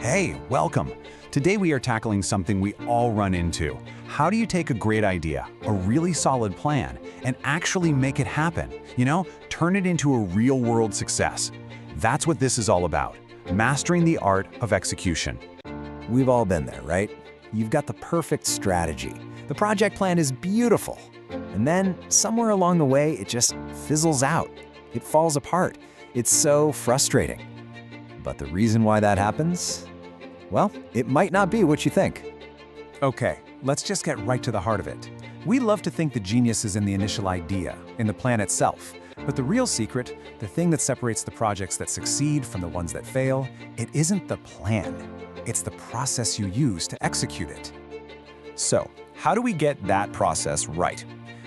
Hey, welcome. Today we are tackling something we all run into. How do you take a great idea, a really solid plan, and actually make it happen? Turn it into a real-world success. That's what this is all about, mastering the art of execution. We've all been there, right? You've got the perfect strategy. The project plan is beautiful. And then, somewhere along the way, it just fizzles out. It falls apart. It's so frustrating. But the reason why that happens? Well, it might not be what you think. Okay, let's just get right to the heart of it. We love to think the genius is in the initial idea, in the plan itself. But the real secret, the thing that separates the projects that succeed from the ones that fail, it isn't the plan. It's the process you use to execute it. So, how do we get that process right?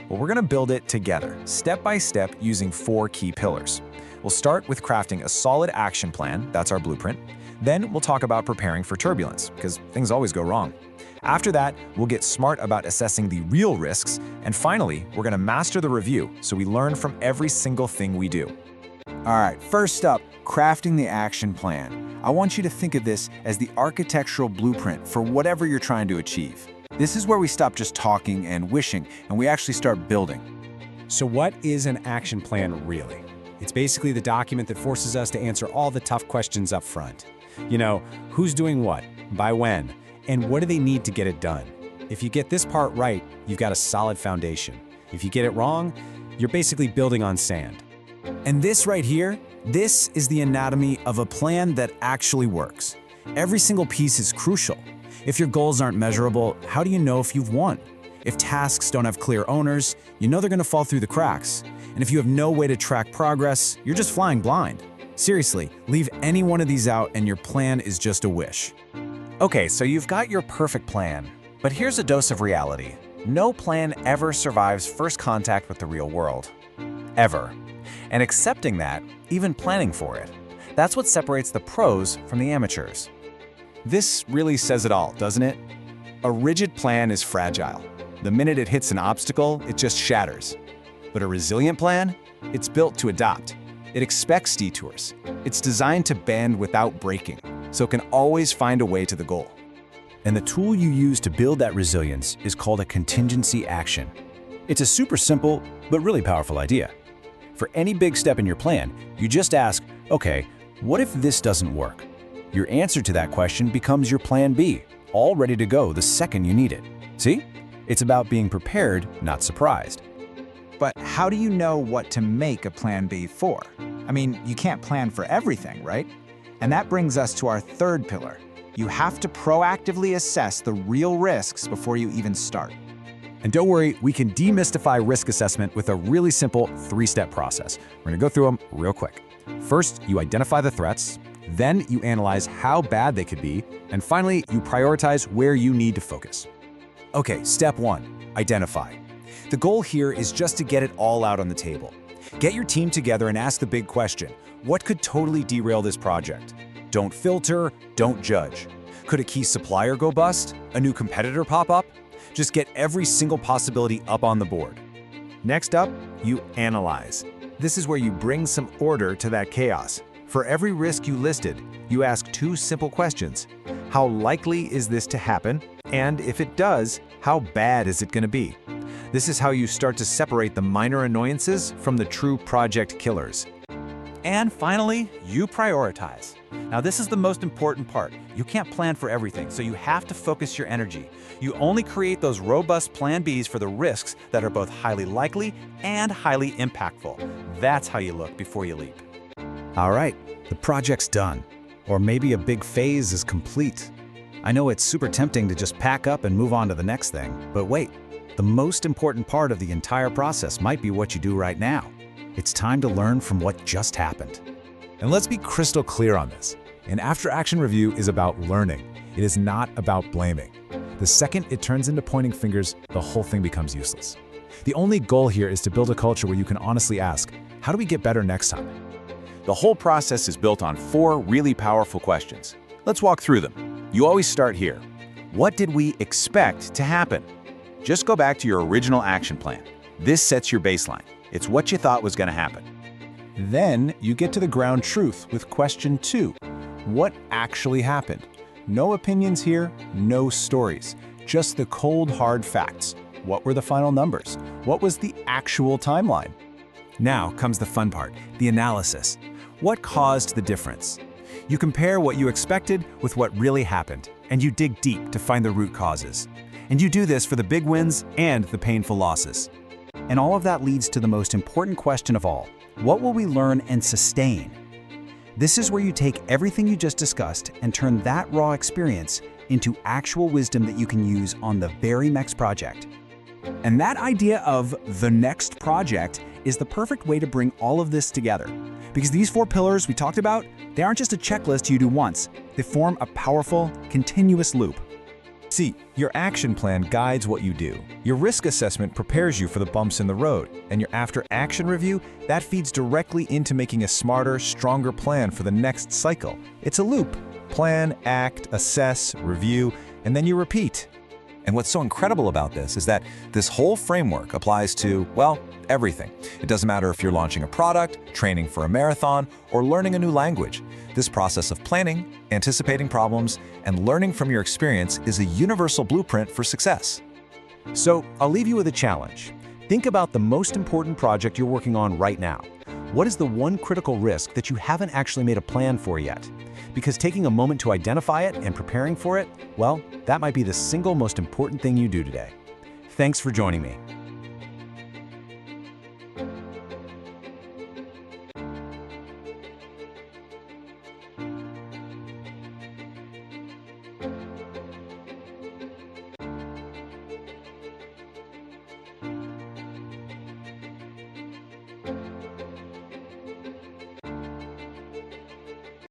Well, we're going to build it together, step by step, using 4 key pillars. We'll start with crafting a solid action plan, that's our blueprint. Then we'll talk about preparing for turbulence, because things always go wrong. After that, we'll get smart about assessing the real risks, and finally, we're going to master the review, so we learn from every single thing we do. All right, first up, crafting the action plan. I want you to think of this as the architectural blueprint for whatever you're trying to achieve. This is where we stop just talking and wishing, and we actually start building. So what is an action plan really? It's basically the document that forces us to answer all the tough questions up front. Who's doing what, by when, and what do they need to get it done? If you get this part right, you've got a solid foundation. If you get it wrong, you're basically building on sand. And this right here, this is the anatomy of a plan that actually works. Every single piece is crucial. If your goals aren't measurable, how do you know if you've won? If tasks don't have clear owners, you know they're going to fall through the cracks. And if you have no way to track progress, you're just flying blind. Seriously, leave any one of these out and your plan is just a wish. Okay, so you've got your perfect plan, but here's a dose of reality. No plan ever survives first contact with the real world. Ever. And accepting that, even planning for it, that's what separates the pros from the amateurs. This really says it all, doesn't it? A rigid plan is fragile. The minute it hits an obstacle, it just shatters. But a resilient plan? It's built to adapt. It expects detours. It's designed to bend without breaking, so it can always find a way to the goal. And the tool you use to build that resilience is called a contingency action. It's a super simple, but really powerful idea. For any big step in your plan, you just ask, okay, what if this doesn't work? Your answer to that question becomes your plan B, all ready to go the second you need it. See? It's about being prepared, not surprised. But how do you know what to make a plan B for? I mean, you can't plan for everything, right? And that brings us to our third pillar. You have to proactively assess the real risks before you even start. And don't worry, we can demystify risk assessment with a really simple 3-step process. We're going to go through them real quick. First, you identify the threats. Then you analyze how bad they could be. And finally, you prioritize where you need to focus. Okay, step 1, identify. The goal here is just to get it all out on the table. Get your team together and ask the big question, what could totally derail this project? Don't filter, don't judge. Could a key supplier go bust? A new competitor pop up? Just get every single possibility up on the board. Next up, you analyze. This is where you bring some order to that chaos. For every risk you listed, you ask 2 simple questions. How likely is this to happen? And if it does, how bad is it going to be? This is how you start to separate the minor annoyances from the true project killers. And finally, you prioritize. Now this is the most important part. You can't plan for everything, so you have to focus your energy. You only create those robust plan Bs for the risks that are both highly likely and highly impactful. That's how you look before you leap. All right, the project's done. Or maybe a big phase is complete. I know it's super tempting to just pack up and move on to the next thing, but wait. The most important part of the entire process might be what you do right now. It's time to learn from what just happened. And let's be crystal clear on this. An after-action review is about learning. It is not about blaming. The second it turns into pointing fingers, the whole thing becomes useless. The only goal here is to build a culture where you can honestly ask, how do we get better next time? The whole process is built on 4 really powerful questions. Let's walk through them. You always start here. What did we expect to happen? Just go back to your original action plan. This sets your baseline. It's what you thought was going to happen. Then you get to the ground truth with question 2. What actually happened? No opinions here, no stories. Just the cold, hard facts. What were the final numbers? What was the actual timeline? Now comes the fun part, the analysis. What caused the difference? You compare what you expected with what really happened, and you dig deep to find the root causes. And you do this for the big wins and the painful losses. And all of that leads to the most important question of all. What will we learn and sustain? This is where you take everything you just discussed and turn that raw experience into actual wisdom that you can use on the very next project. And that idea of the next project is the perfect way to bring all of this together. Because these 4 pillars we talked about, they aren't just a checklist you do once. They form a powerful, continuous loop. See, your action plan guides what you do. Your risk assessment prepares you for the bumps in the road, and your after-action review, that feeds directly into making a smarter, stronger plan for the next cycle. It's a loop. Plan, act, assess, review, and then you repeat. And what's so incredible about this is that this whole framework applies to, well, everything. It doesn't matter if you're launching a product, training for a marathon, or learning a new language. This process of planning, anticipating problems, and learning from your experience is a universal blueprint for success. So I'll leave you with a challenge. Think about the most important project you're working on right now. What is the one critical risk that you haven't actually made a plan for yet? Because taking a moment to identify it and preparing for it, well, that might be the single most important thing you do today. Thanks for joining me.